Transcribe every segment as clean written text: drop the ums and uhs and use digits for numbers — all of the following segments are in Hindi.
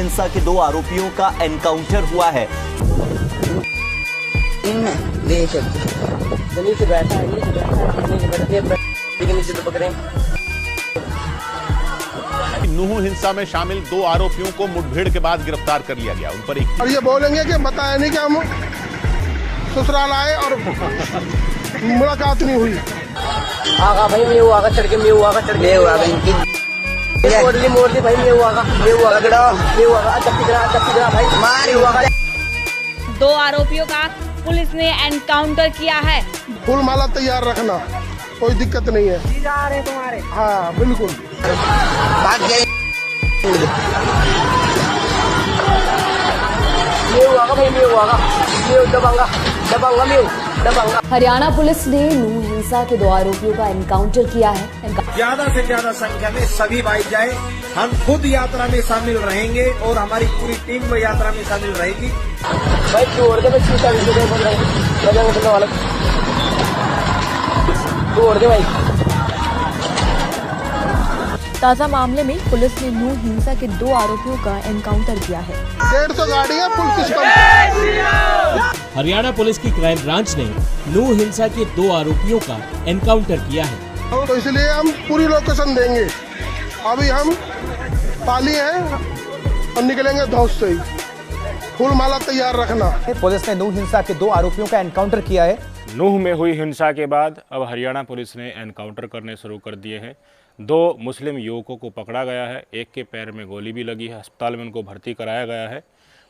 हिंसा के 2 आरोपियों का एनकाउंटर हुआ है। नूह हिंसा में शामिल 2 आरोपियों को मुठभेड़ के बाद गिरफ्तार कर लिया गया। उन पर और ये बोलेंगे कि बताया नहीं कि हम ससुराल आए और मुलाकात नहीं हुई। आगा भाई मैं हुआ चढ़ के मैं हुआ चढ़ के हुआ इनकी मोड़ दी भाई मैं हुआ भाई मार हुआ। 2 आरोपियों का पुलिस ने एनकाउंटर किया है। फूल माला तैयार रखना, कोई दिक्कत नहीं है। जा रहे तुम्हारे हाँ बिल्कुल। भाग गए मैं हुआ भाई मैं हुआ दबंगा। हरियाणा पुलिस ने नूह हिंसा के 2 आरोपियों का एनकाउंटर किया है। ज्यादा से ज्यादा संख्या में सभी भाई जाए। हम खुद यात्रा में शामिल रहेंगे और हमारी पूरी टीम में यात्रा में शामिल रहेगी। भाई छोड़ दे छोड़ दे भाई। ताजा मामले में पुलिस ने नूह हिंसा के 2 आरोपियों का एनकाउंटर किया है। 150 गाड़ियाँ फुल सिस्टम। हरियाणा पुलिस की क्राइम ब्रांच ने नूह हिंसा के 2 आरोपियों का एनकाउंटर किया है। तो इसलिए हम पूरी लोकेशन देंगे। अभी हम पाली हैं और निकलेंगे धौस से ही। फूल माला तैयार रखना। पुलिस ने नूह हिंसा के 2 आरोपियों का एनकाउंटर किया है। नूह में हुई हिंसा के बाद अब हरियाणा पुलिस ने एनकाउंटर करने शुरू कर दिए हैं। 2 मुस्लिम युवकों को पकड़ा गया है। एक के पैर में गोली भी लगी है, अस्पताल में उनको भर्ती कराया गया है।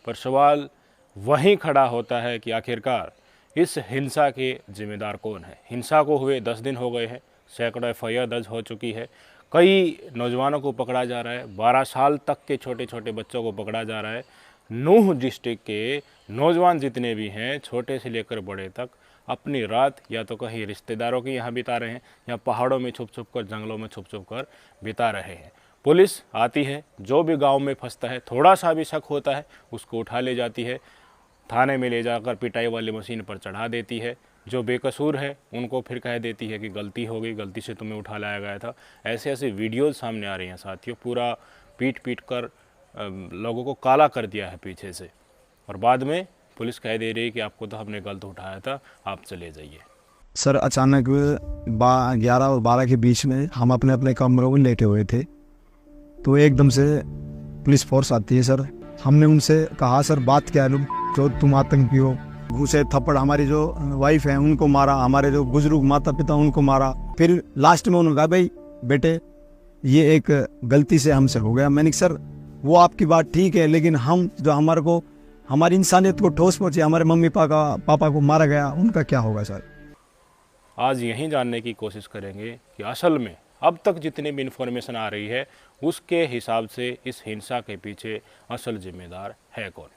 पर सवाल वहीं खड़ा होता है कि आखिरकार इस हिंसा के जिम्मेदार कौन है। हिंसा को हुए 10 दिन हो गए हैं, सैकड़ों FIR दर्ज हो चुकी है, कई नौजवानों को पकड़ा जा रहा है, 12 साल तक के छोटे छोटे बच्चों को पकड़ा जा रहा है। नूह डिस्ट्रिक्ट के नौजवान जितने भी हैं, छोटे से लेकर बड़े तक, अपनी रात या तो कहीं रिश्तेदारों के यहाँ बिता रहे हैं या पहाड़ों में छुप छुप कर, जंगलों में छुप छुप कर बिता रहे हैं। पुलिस आती है, जो भी गांव में फंसता है, थोड़ा सा भी शक होता है, उसको उठा ले जाती है, थाने में ले जाकर पिटाई वाली मशीन पर चढ़ा देती है। जो बेकसूर है उनको फिर कह देती है कि गलती हो गई, गलती से तुम्हें उठा लाया गया था। ऐसे ऐसे वीडियोज़ सामने आ रही हैं साथियों। पूरा पीट पीट कर लोगों को काला कर दिया है पीछे से, और बाद में पुलिस कह दे रही है कि आपको तो हमने गलत उठाया था, आप चले जाइए। सर अचानक 11 और 12 के बीच में हम अपने अपने कमरों में लेटे हुए थे, तो एकदम से पुलिस फोर्स आती है। सर हमने उनसे कहा सर बात क्या है, जो तुम आतंकी हो। घूसे थप्पड़, हमारी जो वाइफ है उनको मारा, हमारे जो बुजुर्ग माता पिता उनको मारा। फिर लास्ट में उन्होंने कहा भाई बेटे ये एक गलती से हमसे हो गया। मैंने सर वो आपकी बात ठीक है, लेकिन हम जो हमारे को हमारी इंसानियत को ठोस पहुंची, हमारे मम्मी पापा को मारा गया, उनका क्या होगा सर। आज यही जानने की कोशिश करेंगे कि असल में अब तक जितनी भी इन्फॉर्मेशन आ रही है उसके हिसाब से इस हिंसा के पीछे असल जिम्मेदार है कौन।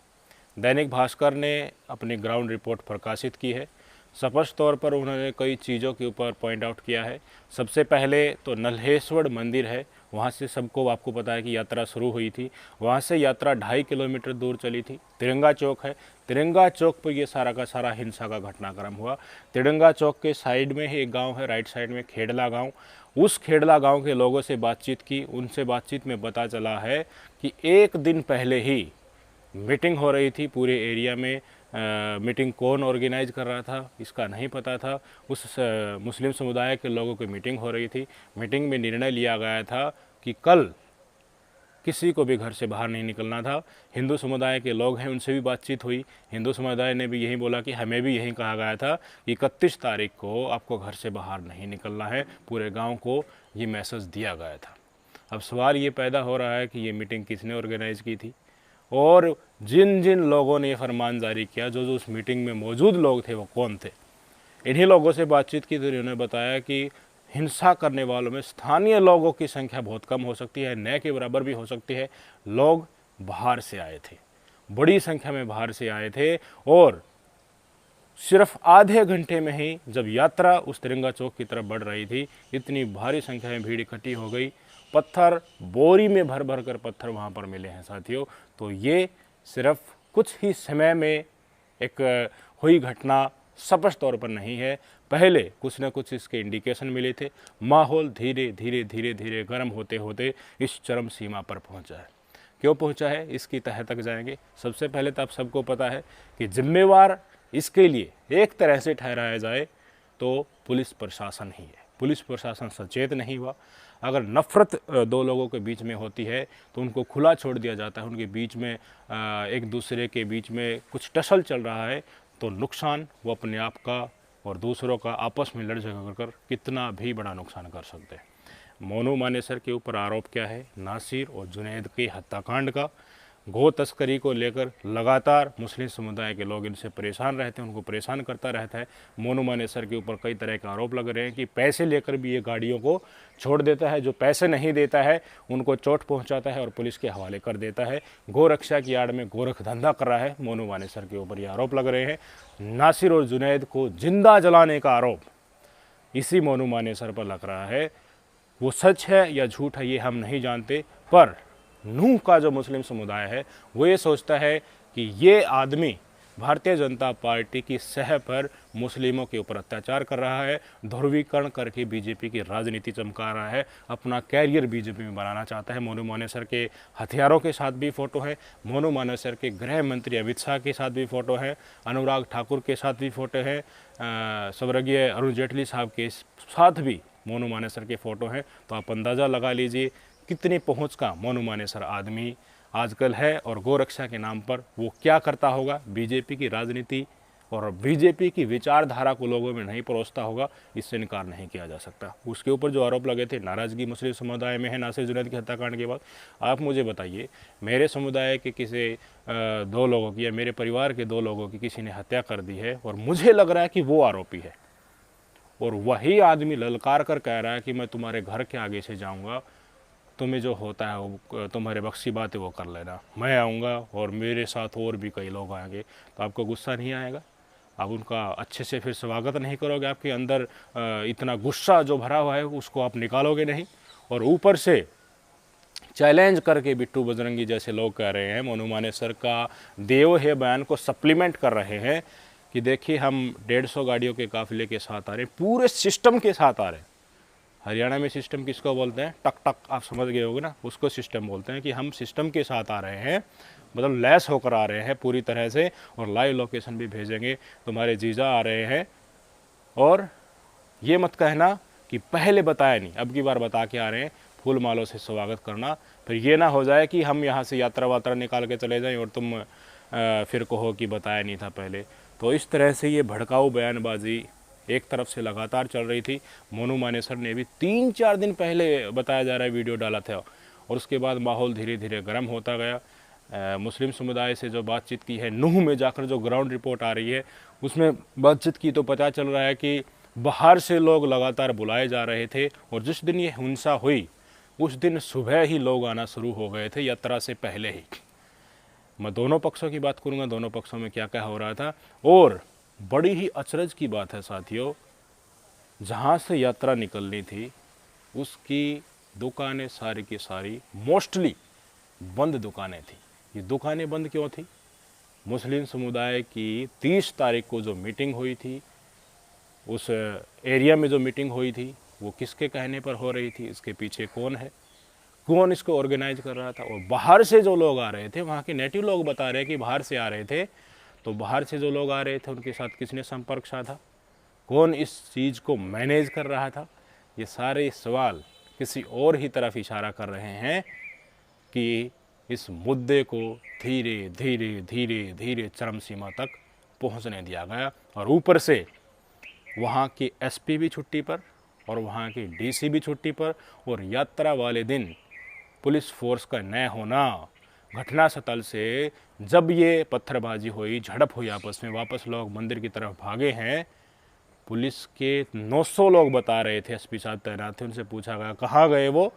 दैनिक भास्कर ने अपनी ग्राउंड रिपोर्ट प्रकाशित की है। स्पष्ट तौर पर उन्होंने कई चीज़ों के ऊपर पॉइंट आउट किया है। सबसे पहले तो नल्हेश्वर मंदिर है, वहाँ से सबको आपको पता है कि यात्रा शुरू हुई थी। वहाँ से यात्रा 2.5 किलोमीटर दूर चली थी। तिरंगा चौक है, तिरंगा चौक पर ये सारा का सारा हिंसा का घटनाक्रम हुआ। तिरंगा चौक के साइड में ही एक गांव है, राइट साइड में खेड़ला गांव। उस खेड़ला गांव के लोगों से बातचीत की, उनसे बातचीत में पता चला है कि 1 दिन पहले ही मीटिंग हो रही थी पूरे एरिया में। मीटिंग कौन ऑर्गेनाइज कर रहा था इसका नहीं पता था। उस मुस्लिम समुदाय के लोगों की मीटिंग हो रही थी। मीटिंग में निर्णय लिया गया था कि कल किसी को भी घर से बाहर नहीं निकलना था। हिंदू समुदाय के लोग हैं, उनसे भी बातचीत हुई। हिंदू समुदाय ने भी यही बोला कि हमें भी यही कहा गया था कि 31 तारीख को आपको घर से बाहर नहीं निकलना है। पूरे गांव को ये मैसेज दिया गया था। अब सवाल ये पैदा हो रहा है कि ये मीटिंग किसने ऑर्गेनाइज की थी, और जिन जिन लोगों ने ये फरमान जारी किया, जो जो उस मीटिंग में मौजूद लोग थे वो कौन थे। इन्हीं लोगों से बातचीत की तो इन्होंने बताया कि हिंसा करने वालों में स्थानीय लोगों की संख्या बहुत कम हो सकती है, न के बराबर भी हो सकती है। लोग बाहर से आए थे, बड़ी संख्या में बाहर से आए थे, और सिर्फ आधे घंटे में ही जब यात्रा उस तिरंगा चौक की तरफ बढ़ रही थी, इतनी भारी संख्या में भीड़ इकट्ठी हो गई। पत्थर बोरी में भर भर कर पत्थर वहाँ पर मिले हैं साथियों। तो ये सिर्फ कुछ ही समय में एक हुई घटना स्पष्ट तौर पर नहीं है, पहले कुछ न कुछ इसके इंडिकेशन मिले थे। माहौल धीरे धीरे धीरे धीरे गर्म होते होते इस चरम सीमा पर पहुंचा है। क्यों पहुंचा है, इसकी तह तक जाएंगे। सबसे पहले तो आप सबको पता है कि जिम्मेवार इसके लिए एक तरह से ठहराया जाए तो पुलिस प्रशासन ही है। पुलिस प्रशासन सचेत नहीं हुआ। अगर नफ़रत दो लोगों के बीच में होती है तो उनको खुला छोड़ दिया जाता है, उनके बीच में एक दूसरे के बीच में कुछ टसल चल रहा है तो नुकसान वो अपने आप का और दूसरों का आपस में लड़ झगड़ कर कितना भी बड़ा नुकसान कर सकते हैं। मोनू मानेसर के ऊपर आरोप क्या है? नासिर और जुनैद के हत्याकांड का। गो तस्करी को लेकर लगातार मुस्लिम समुदाय के लोग इनसे परेशान रहते हैं, उनको परेशान करता रहता है। मोनू मानेसर के ऊपर कई तरह के आरोप लग रहे हैं कि पैसे लेकर भी ये गाड़ियों को छोड़ देता है, जो पैसे नहीं देता है उनको चोट पहुंचाता है और पुलिस के हवाले कर देता है। गोरक्षा की आड़ में गोरख धंधा कर रहा है। मोनू मानेसर के ऊपर ये आरोप लग रहे हैं। नासिर और जुनैद को जिंदा जलाने का आरोप इसी मोनू मानेसर पर लग रहा है। वो सच है या झूठ है ये हम नहीं जानते, पर नूह का जो मुस्लिम समुदाय है वो ये सोचता है कि ये आदमी भारतीय जनता पार्टी की सह पर मुस्लिमों के ऊपर अत्याचार कर रहा है, ध्रुवीकरण करके बीजेपी की राजनीति चमका रहा है, अपना कैरियर बीजेपी में बनाना चाहता है। मोनू मानेसर के हथियारों के साथ भी फ़ोटो है, मोनू मानेसर के गृह मंत्री अमित शाह के साथ भी फ़ोटो है, अनुराग ठाकुर के साथ भी फ़ोटो है, स्वर्गीय अरुण जेटली साहब के साथ भी मोनू मानेसर के फ़ोटो हैं। तो आप अंदाज़ा लगा लीजिए कितनी पहुंच का मोनू मानेसर आदमी आजकल है और गोरक्षा के नाम पर वो क्या करता होगा। बीजेपी की राजनीति और बीजेपी की विचारधारा को लोगों में नहीं परोसता होगा, इससे इनकार नहीं किया जा सकता। उसके ऊपर जो आरोप लगे थे, नाराज़गी मुस्लिम समुदाय में है नासिर जुनैद के हत्याकांड के बाद। आप मुझे बताइए, मेरे समुदाय के किसी दो लोगों की या मेरे परिवार के दो लोगों की किसी ने हत्या कर दी है और मुझे लग रहा है कि वो आरोपी है, और वही आदमी ललकार कर कह रहा है कि मैं तुम्हारे घर के आगे से जाऊंगा, तुम्हें जो होता है वो तुम्हारे बख्शी बात है वो कर लेना, मैं आऊँगा और मेरे साथ और भी कई लोग आएंगे। तो आपको गुस्सा नहीं आएगा? आप उनका अच्छे से फिर स्वागत नहीं करोगे? आपके अंदर इतना गुस्सा जो भरा हुआ है उसको आप निकालोगे नहीं? और ऊपर से चैलेंज करके बिट्टू बजरंगी जैसे लोग कह रहे हैं, मोनू मानेसर का देव है बयान को सप्लीमेंट कर रहे हैं कि देखिए हम 150 गाड़ियों के काफिले के साथ आ रहे हैं, पूरे सिस्टम के साथ आ रहे हैं। हरियाणा में सिस्टम किसको बोलते हैं? टक टक, आप समझ गए होगे ना, उसको सिस्टम बोलते हैं कि हम सिस्टम के साथ आ रहे हैं, मतलब लैस होकर आ रहे हैं पूरी तरह से, और लाइव लोकेशन भी भेजेंगे, तुम्हारे जीजा आ रहे हैं। और ये मत कहना कि पहले बताया नहीं, अब की बार बता के आ रहे हैं, फूल मालों से स्वागत करना। फिर ये ना हो जाए कि हम यहाँ से यात्रा वात्रा निकाल के चले जाएं और तुम फिर कहो कि बताया नहीं था पहले। तो इस तरह से ये भड़काऊ बयानबाजी एक तरफ से लगातार चल रही थी। मोनू मानेसर ने भी 3-4 दिन पहले बताया जा रहा है वीडियो डाला था, और उसके बाद माहौल धीरे धीरे गर्म होता गया। मुस्लिम समुदाय से जो बातचीत की है, नूह में जाकर जो ग्राउंड रिपोर्ट आ रही है उसमें बातचीत की, तो पता चल रहा है कि बाहर से लोग लगातार बुलाए जा रहे थे, और जिस दिन ये हिंसा हुई उस दिन सुबह ही लोग आना शुरू हो गए थे, यात्रा से पहले ही। मैं दोनों पक्षों की बात करूँगा, दोनों पक्षों में क्या क्या हो रहा था। और बड़ी ही अचरज की बात है साथियों, जहाँ से यात्रा निकलनी थी उसकी दुकानें सारी की सारी मोस्टली बंद दुकानें थी। ये दुकानें बंद क्यों थी? मुस्लिम समुदाय की 30 तारीख को जो मीटिंग हुई थी, उस एरिया में जो मीटिंग हुई थी वो किसके कहने पर हो रही थी? इसके पीछे कौन है? कौन इसको ऑर्गेनाइज कर रहा था? और बाहर से जो लोग आ रहे थे, वहाँ के नेटिव लोग बता रहे हैं कि बाहर से आ रहे थे, तो बाहर से जो लोग आ रहे थे उनके साथ किसने संपर्क साधा? कौन इस चीज़ को मैनेज कर रहा था? ये सारे सवाल किसी और ही तरफ इशारा कर रहे हैं कि इस मुद्दे को धीरे धीरे धीरे धीरे चरम सीमा तक पहुंचने दिया गया। और ऊपर से वहाँ की एसपी भी छुट्टी पर और वहाँ की डीसी भी छुट्टी पर, और यात्रा वाले दिन पुलिस फोर्स का न होना। घटना स्थल से जब ये पत्थरबाजी हुई, झड़प हुई आपस में, वापस लोग मंदिर की तरफ भागे हैं, पुलिस के 900 लोग बता रहे थे, एसपी साहब तैनात थे, उनसे पूछा गया कहाँ गए वो,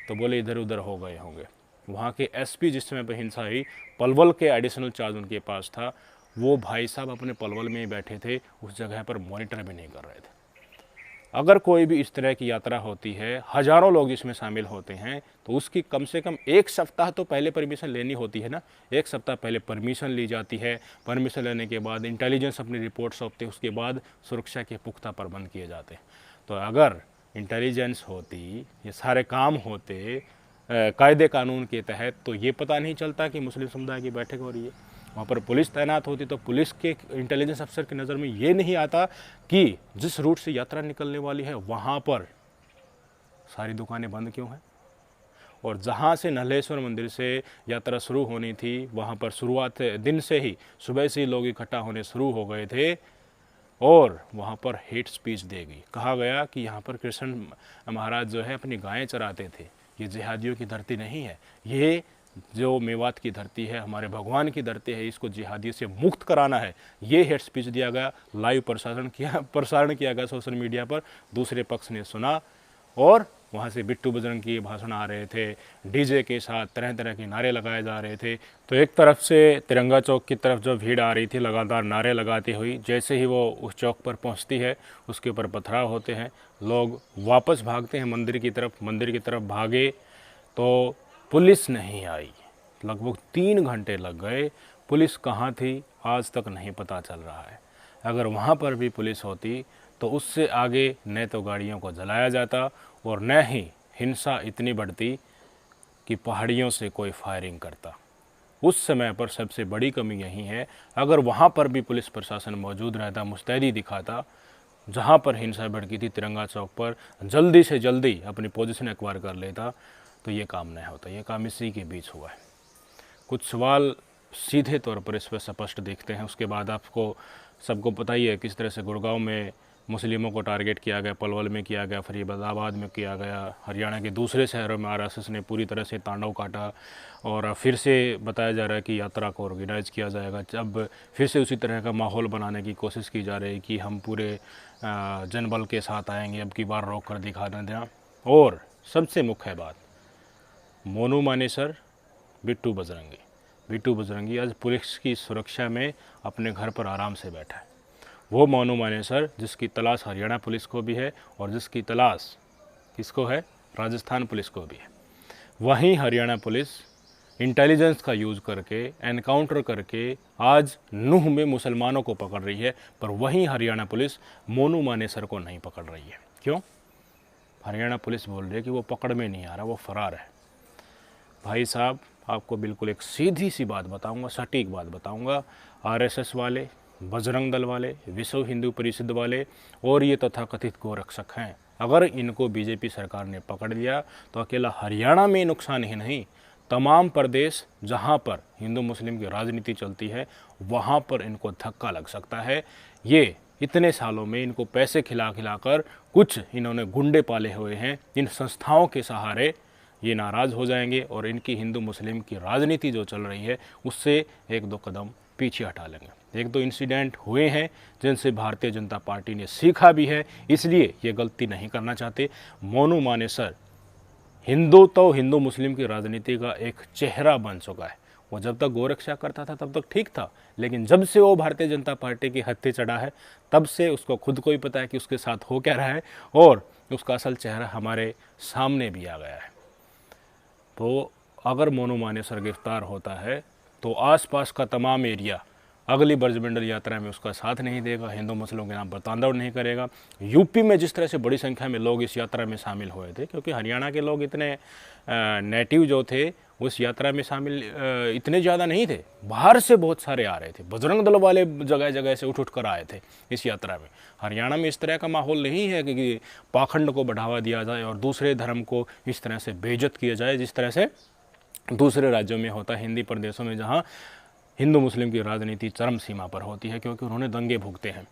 तो बोले इधर उधर हो गए होंगे। वहाँ के एसपी जिस समय पर हिंसा हुई, पलवल के एडिशनल चार्ज उनके पास था, वो भाई साहब अपने पलवल में ही बैठे थे, उस जगह पर मॉनिटर भी नहीं कर रहे थे। अगर कोई भी इस तरह की यात्रा होती है, हज़ारों लोग इसमें शामिल होते हैं, तो उसकी कम से कम 1 सप्ताह तो पहले परमिशन लेनी होती है ना। 1 सप्ताह पहले परमिशन ली जाती है, परमिशन लेने के बाद इंटेलिजेंस अपनी रिपोर्ट सौंपते, उसके बाद सुरक्षा के पुख्ता प्रबंध किए जाते हैं। तो अगर इंटेलिजेंस होती, ये सारे काम होते, कायदे कानून के तहत, तो ये पता नहीं चलता कि मुस्लिम समुदाय की बैठक हो रही है। वहाँ पर पुलिस तैनात होती तो पुलिस के इंटेलिजेंस अफसर की नज़र में ये नहीं आता कि जिस रूट से यात्रा निकलने वाली है वहाँ पर सारी दुकानें बंद क्यों हैं, और जहाँ से नल्हेश्वर मंदिर से यात्रा शुरू होनी थी वहाँ पर शुरुआत दिन से ही सुबह से ही लोग इकट्ठा होने शुरू हो गए थे और वहाँ पर हेट स्पीच देगी। कहा गया कि यहाँ पर कृष्ण महाराज जो है अपनी गायें चराते थे। ये जिहादियों की धरती नहीं है, ये जो मेवात की धरती है, हमारे भगवान की धरती है, इसको जिहादियों से मुक्त कराना है। ये हेट स्पीच दिया गया, लाइव प्रसारण किया गया सोशल मीडिया पर। दूसरे पक्ष ने सुना और वहाँ से बिट्टू बजरंग की भाषण आ रहे थे, डीजे के साथ तरह तरह के नारे लगाए जा रहे थे। तो एक तरफ से तिरंगा चौक की तरफ जो भीड़ आ रही थी लगातार नारे लगाती हुई, जैसे ही वो उस चौक पर पहुँचती है उसके ऊपर पथराव होते हैं, लोग वापस भागते हैं मंदिर की तरफ भागे तो पुलिस नहीं आई। लगभग 3 घंटे लग गए। पुलिस कहाँ थी आज तक नहीं पता चल रहा है। अगर वहाँ पर भी पुलिस होती तो उससे आगे न तो गाड़ियों को जलाया जाता और न ही हिंसा इतनी बढ़ती कि पहाड़ियों से कोई फायरिंग करता। उस समय पर सबसे बड़ी कमी यही है, अगर वहाँ पर भी पुलिस प्रशासन मौजूद रहता, मुस्तैदी दिखाता, जहाँ पर हिंसा भड़की थी तिरंगा चौक पर जल्दी से जल्दी अपनी पोजीशन एक्वायर कर लेता, तो ये काम नहीं होता। ये काम इसी के बीच हुआ है। कुछ सवाल सीधे तौर पर इस पर स्पष्ट दिखते हैं। उसके बाद आपको सबको पता ही है किस तरह से गुड़गांव में मुस्लिमों को टारगेट किया गया, पलवल में किया गया, फरीदाबाद में किया गया, हरियाणा के दूसरे शहरों में आरएसएस ने पूरी तरह से तांडव काटा और फिर से बताया जा रहा है कि यात्रा को ऑर्गेनाइज किया जाएगा। अब फिर से उसी तरह का माहौल बनाने की कोशिश की जा रही है कि हम पूरे जनबल के साथ आएंगे, अब की बार रोक कर दिखा देना। और सबसे मुख्य बात, मोनू मानेसर, बिट्टू बजरंगी आज पुलिस की सुरक्षा में अपने घर पर आराम से बैठा है। वो मोनू मानेसर जिसकी तलाश हरियाणा पुलिस को भी है और जिसकी तलाश किसको है, राजस्थान पुलिस को भी है। वहीं हरियाणा पुलिस इंटेलिजेंस का यूज़ करके एनकाउंटर करके आज नूह में मुसलमानों को पकड़ रही है, पर वहीं हरियाणा पुलिस मोनू मानेसर को नहीं पकड़ रही है। क्यों? हरियाणा पुलिस बोल रही है कि वो पकड़ में नहीं आ रहा, वो फरार है। भाई साहब, आपको बिल्कुल एक सीधी सी बात बताऊंगा, सटीक बात बताऊंगा। आरएसएस वाले, बजरंग दल वाले, विश्व हिंदू परिषद वाले और ये तथाकथित गोरक्षक हैं, अगर इनको बीजेपी सरकार ने पकड़ लिया तो अकेला हरियाणा में नुकसान ही नहीं, तमाम प्रदेश जहां पर हिंदू मुस्लिम की राजनीति चलती है वहां पर इनको धक्का लग सकता है। ये इतने सालों में इनको पैसे खिला खिलाकर कुछ इन्होंने गुंडे पाले हुए हैं, इन संस्थाओं के सहारे ये नाराज़ हो जाएंगे और इनकी हिंदू मुस्लिम की राजनीति जो चल रही है उससे 1-2 कदम पीछे हटा लेंगे। 1-2 इंसिडेंट हुए हैं जिनसे भारतीय जनता पार्टी ने सीखा भी है, इसलिए ये गलती नहीं करना चाहते। मोनू मानेसर हिंदू मुस्लिम की राजनीति का एक चेहरा बन चुका है। वो जब तक गोरक्षा करता था तब तक ठीक था, लेकिन जब से वो भारतीय जनता पार्टी की हत्थे चढ़ा है तब से उसको खुद को ही पता है कि उसके साथ हो क्या रहा है और उसका असल चेहरा हमारे सामने भी आ गया है। तो अगर मोनू मानेसर गिरफ्तार होता है तो आसपास का तमाम एरिया अगली ब्रजमंडल यात्रा में उसका साथ नहीं देगा, हिंदू मुस्लिमों के नाम पर तांडव नहीं करेगा। यूपी में जिस तरह से बड़ी संख्या में लोग इस यात्रा में शामिल हुए थे, क्योंकि हरियाणा के लोग इतने नेटिव जो थे उस यात्रा में शामिल इतने ज़्यादा नहीं थे, बाहर से बहुत सारे आ रहे थे। बजरंग दल वाले जगह जगह से उठ कर आए थे इस यात्रा में। हरियाणा में इस तरह का माहौल नहीं है कि पाखंड को बढ़ावा दिया जाए और दूसरे धर्म को इस तरह से बेइज्जत किया जाए जिस तरह से दूसरे राज्यों में होता है, हिंदी प्रदेशों में, जहाँ हिंदू मुस्लिम की राजनीति चरम सीमा पर होती है क्योंकि उन्होंने दंगे भुगते हैं।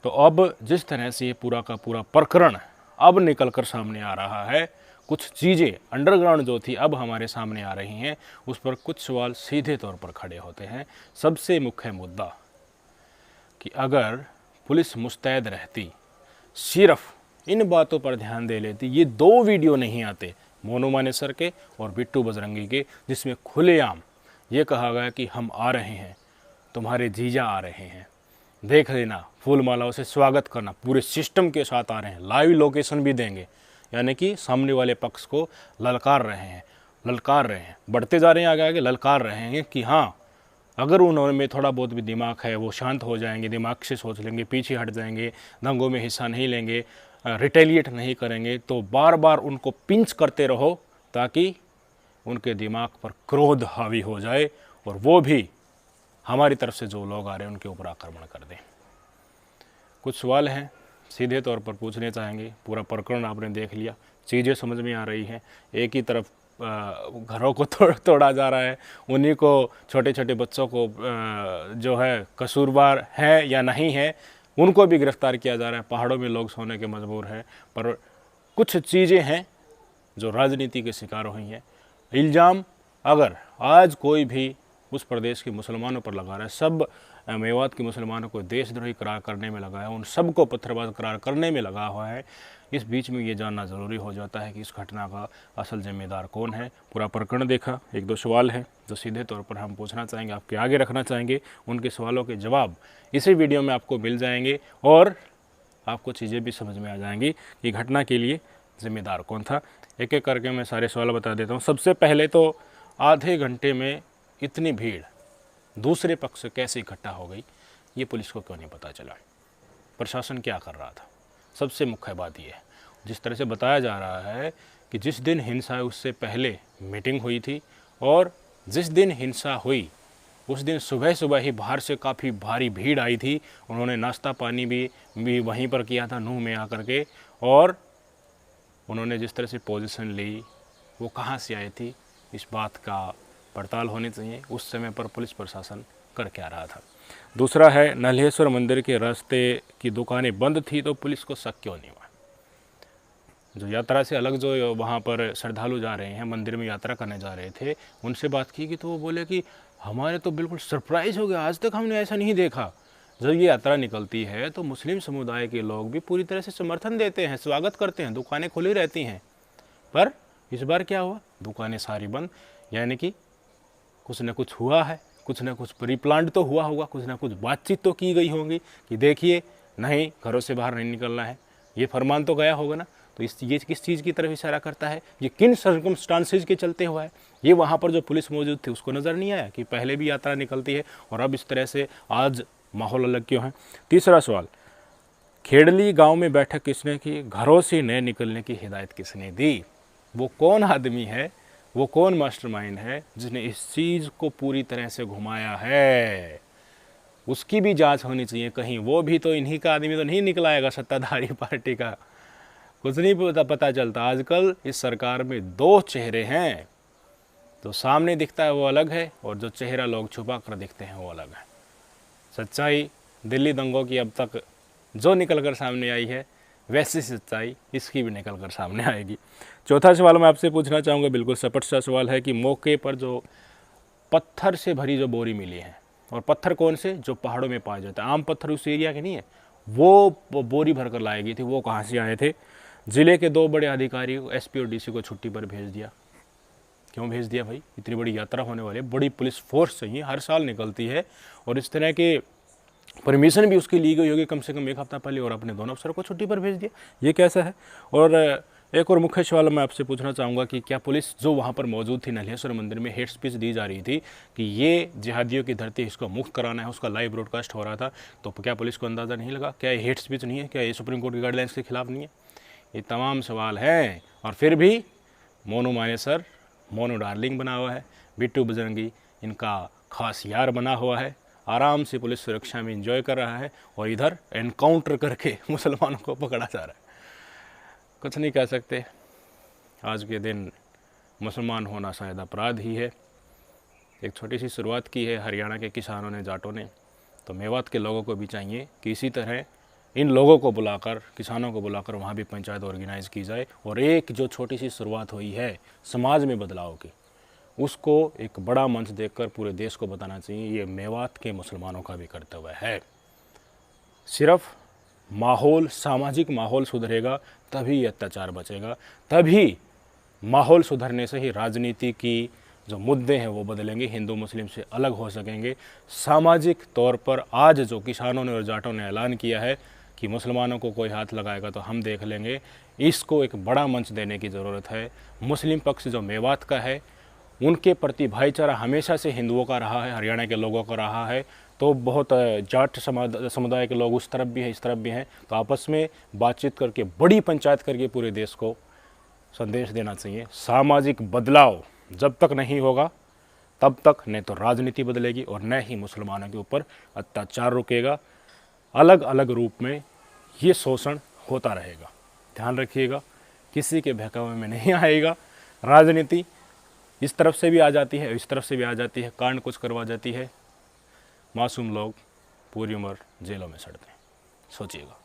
तो अब जिस तरह से ये पूरा का पूरा प्रकरण अब निकल कर सामने आ रहा है, कुछ चीज़ें अंडरग्राउंड जो थी अब हमारे सामने आ रही हैं, उस पर कुछ सवाल सीधे तौर पर खड़े होते हैं। सबसे मुख्य मुद्दा कि अगर पुलिस मुस्तैद रहती, सिर्फ इन बातों पर ध्यान दे लेती, ये 2 वीडियो नहीं आते मोनू मानेसर के और बिट्टू बजरंगी के, जिसमें खुलेआम ये कहा गया कि हम आ रहे हैं, तुम्हारे जीजा आ रहे हैं, देख लेना, फूल मालाओं से स्वागत करना, पूरे सिस्टम के साथ आ रहे हैं, लाइव लोकेशन भी देंगे, यानी कि सामने वाले पक्ष को ललकार रहे हैं, बढ़ते जा रहे हैं, आगे आगे ललकार रहे हैं कि हाँ, अगर उन्होंने थोड़ा बहुत भी दिमाग है वो शांत हो जाएंगे, दिमाग से सोच लेंगे, पीछे हट जाएंगे, दंगों में हिस्सा नहीं लेंगे, रिटेलिएट नहीं करेंगे, तो बार बार उनको पिंच करते रहो ताकि उनके दिमाग पर क्रोध हावी हो जाए और वो भी हमारी तरफ से जो लोग आ रहे हैं उनके ऊपर आक्रमण कर दें। कुछ सवाल हैं सीधे तौर पर पूछने चाहेंगे। पूरा प्रकरण आपने देख लिया, चीज़ें समझ में आ रही हैं। एक ही तरफ घरों को तोड़ा जा रहा है, उन्हीं को छोटे छोटे बच्चों को जो है कसूरवार है या नहीं है उनको भी गिरफ्तार किया जा रहा है। पहाड़ों में लोग सोने के मजबूर हैं, पर कुछ चीज़ें हैं जो राजनीति के शिकार हुई हैं। इल्ज़ाम अगर आज कोई भी उस प्रदेश के मुसलमानों पर लगा रहा है, सब मेवात के मुसलमानों को देशद्रोही करार करने में लगा है, उन सबको पत्थरबाज करार करने में लगा हुआ है, इस बीच में ये जानना ज़रूरी हो जाता है कि इस घटना का असल जिम्मेदार कौन है। पूरा प्रकरण देखा, एक दो सवाल हैं जो सीधे तौर पर हम पूछना चाहेंगे, आपके आगे रखना चाहेंगे। उनके सवालों के जवाब इसी वीडियो में आपको मिल जाएंगे और आपको चीज़ें भी समझ में आ जाएंगी कि घटना के लिए जिम्मेदार कौन था। एक एक करके मैं सारे सवाल बता देता हूँ। सबसे पहले तो आधे घंटे में इतनी भीड़ दूसरे पक्ष से कैसे इकट्ठा हो गई, ये पुलिस को क्यों नहीं पता चला? प्रशासन क्या कर रहा था? सबसे मुख्य बात यह है, जिस तरह से बताया जा रहा है कि जिस दिन हिंसा है उससे पहले मीटिंग हुई थी और जिस दिन हिंसा हुई उस दिन सुबह सुबह ही बाहर से काफ़ी भारी भीड़ आई थी। उन्होंने नाश्ता पानी भी वहीं पर किया था नूह में आकर के, और उन्होंने जिस तरह से पोजीशन ली वो कहाँ से आई थी, इस बात का पड़ताल होनी चाहिए। उस समय पर पुलिस प्रशासन कर क्या रहा था? दूसरा है, नल्हेश्वर मंदिर के रास्ते की दुकानें बंद थी तो पुलिस को शक क्यों नहीं हुआ? जो यात्रा से अलग जो वहाँ पर श्रद्धालु जा रहे हैं, मंदिर में यात्रा करने जा रहे थे, उनसे बात की तो वो बोले कि हमारे तो बिल्कुल सरप्राइज़ हो गया, आज तक हमने ऐसा नहीं देखा। जब ये यात्रा निकलती है तो मुस्लिम समुदाय के लोग भी पूरी तरह से समर्थन देते हैं, स्वागत करते हैं, दुकानें खुली रहती हैं। पर इस बार क्या हुआ? दुकानें सारी बंद, यानी कि कुछ न कुछ हुआ है, कुछ न कुछ प्री प्लान तो हुआ होगा, कुछ न कुछ बातचीत तो की गई होगी कि देखिए नहीं, घरों से बाहर नहीं निकलना है, ये फरमान तो गया होगा ना। तो ये किस चीज़ की तरफ इशारा करता है? ये किन सर्कमस्टांसेस के चलते हुआ है? ये वहाँ पर जो पुलिस मौजूद थी उसको नज़र नहीं आया कि पहले भी यात्रा निकलती है और अब इस तरह से आज माहौल अलग क्यों है? तीसरा सवाल, खेड़ली गांव में बैठक किसने की? घरों से न निकलने की हिदायत किसने दी? वो कौन आदमी है, वो कौन मास्टरमाइंड है जिसने इस चीज़ को पूरी तरह से घुमाया है? उसकी भी जांच होनी चाहिए। कहीं वो भी तो इन्हीं का आदमी तो नहीं निकलाएगा सत्ताधारी पार्टी का? कुछ नहीं पता चलता। आजकल इस सरकार में दो चेहरे हैं, तो सामने दिखता है वो अलग है और जो चेहरा लोग छुपा कर दिखते हैं वो अलग है। सच्चाई दिल्ली दंगों की अब तक जो निकल कर सामने आई है, वैसी सच्चाई इसकी भी निकल कर सामने आएगी। चौथा सवाल मैं आपसे पूछना चाहूँगा, बिल्कुल सपट सा सवाल है कि मौके पर जो पत्थर से भरी जो बोरी मिली है, और पत्थर कौन से? जो पहाड़ों में पाए जाते हैं, आम पत्थर उस एरिया के नहीं है, वो बोरी भर कर लाई गई थी, वो कहाँ से आए थे? ज़िले के दो बड़े अधिकारी एसपी और डीसी को छुट्टी पर भेज दिया। क्यों भेज दिया भाई? इतनी बड़ी यात्रा होने वाली है, बड़ी पुलिस फोर्स चाहिए, हर साल निकलती है, और इस तरह के परमिशन भी उसकी ली गई होगी कम से कम एक हफ्ता पहले, और अपने दोनों अफसरों को छुट्टी पर भेज दिया। ये कैसा है? और एक और मुख्य सवाल मैं आपसे पूछना चाहूँगा कि क्या पुलिस जो वहाँ पर मौजूद थी नल्हेश्वर मंदिर में, हेट स्पीच दी जा रही थी कि ये जिहादियों की धरती, इसको मुक्त कराना है, उसका लाइव ब्रॉडकास्ट हो रहा था, तो क्या पुलिस को अंदाज़ा नहीं लगा? क्या ये हेट स्पीच नहीं है? क्या ये सुप्रीम कोर्ट की गाइडलाइंस के खिलाफ नहीं है? ये तमाम सवाल हैं, और फिर भी मोनू मानेसर मोनू डार्लिंग बना हुआ है, बिट्टू बजरंगी इनका खास यार बना हुआ है, आराम से पुलिस सुरक्षा में एंजॉय कर रहा है, और इधर एनकाउंटर करके मुसलमानों को पकड़ा जा रहा है। कुछ नहीं कह सकते, आज के दिन मुसलमान होना शायद अपराध ही है। एक छोटी सी शुरुआत की है हरियाणा के किसानों ने, जाटों ने, तो मेवात के लोगों को भी चाहिए कि इसी तरह इन लोगों को बुलाकर, किसानों को बुलाकर वहाँ भी पंचायत ऑर्गेनाइज़ की जाए, और एक जो छोटी सी शुरुआत हुई है समाज में बदलाव की, उसको एक बड़ा मंच देखकर पूरे देश को बताना चाहिए ये मेवात के मुसलमानों का भी कर्तव्य है। सिर्फ माहौल, सामाजिक माहौल सुधरेगा तभी ये अत्याचार बचेगा, तभी माहौल सुधरने से ही राजनीति की जो मुद्दे हैं वो बदलेंगे, हिंदू मुस्लिम से अलग हो सकेंगे। सामाजिक तौर पर आज जो किसानों ने और जाटों ने ऐलान किया है कि मुसलमानों को कोई हाथ लगाएगा तो हम देख लेंगे, इसको एक बड़ा मंच देने की ज़रूरत है। मुस्लिम पक्ष जो मेवात का है, उनके प्रति भाईचारा हमेशा से हिंदुओं का रहा है, हरियाणा के लोगों का रहा है, तो बहुत जाट समुदाय के लोग उस तरफ भी हैं, इस तरफ भी हैं, तो आपस में बातचीत करके, बड़ी पंचायत करके पूरे देश को संदेश देना चाहिए। सामाजिक बदलाव जब तक नहीं होगा तब तक न तो राजनीति बदलेगी और न ही मुसलमानों के ऊपर अत्याचार रुकेगा। अलग अलग रूप में ये शोषण होता रहेगा। ध्यान रखिएगा, किसी के बहकावे में नहीं आएगा। राजनीति इस तरफ से भी आ जाती है, इस तरफ से भी आ जाती है, कांड कुछ करवा जाती है, मासूम लोग पूरी उम्र जेलों में सड़ते हैं। सोचिएगा।